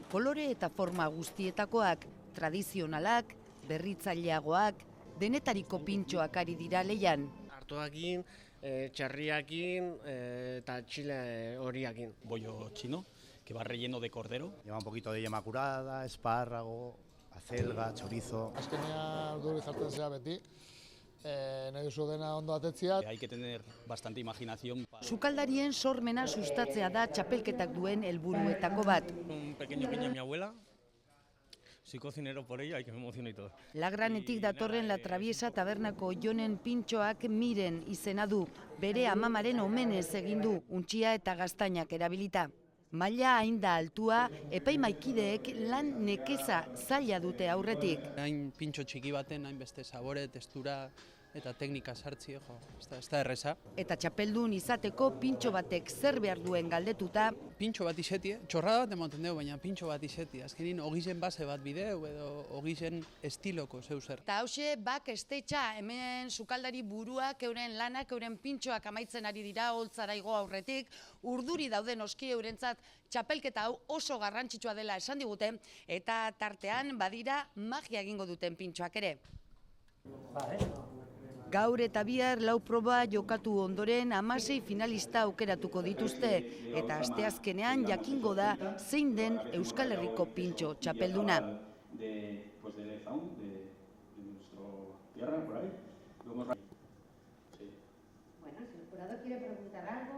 Kolore eta forma guztietakoak, tradizionalak, berritzaileagoak, denetariko pintxoak ari dira leian. Artoakin, txarriakin eta txile horiakin. Bollo chino, que va relleno de cordero. Lleva un poquito de yema curada, espárrago, acelga, chorizo. Azkenean urduri jartzen zera beti, nahi duzu dena ondo atetzia. Hay que tener bastante imaginación. Sukaldarien sormena sustatzea da txapelketak duen helburuetako bat. Un pequeño guiño a mi abuela. Soy cocinero por ella y que me emociona y todo. Lagranetik datorren La Traviesa tabernako Jonen pintxoak Miren izena du. Bere amamaren omenez egin du, untxia eta gaztainak erabilita. Maila hain da altua, epaimaikideek lan nekeza zaila dute aurretik. Hain pintxo txiki baten, hain beste sabore, testura eta teknika sartzi, ez da erreza. Eta txapeldun izateko pintxo batek zer behar duen galdetuta. Pintxo bat izeti, txorrada bat ematen dugu, baina pintxo bat izeti. Azkenin, ogizen base bat bideu edo ogizen estiloko zeu zer. Eta hause, bak estetxa, hemen sukaldari buruak, euren lanak, euren pintxoak amaitzen ari dira, holtzara igo aurretik, urduri dauden oski eurentzat txapelketa hau oso garrantzitsua dela esan digute, eta tartean badira magia egingo duten pintxoak ere. Gaur eta bihar lau proba jokatu ondoren 16 finalista aukeratuko dituzte, eta asteazkenean jakingo da zein den Euskal Herriko pintxo txapelduna. De Lezaun, de nuestro tierra, por ahí. Bueno, si el jurado quiere preguntar algo.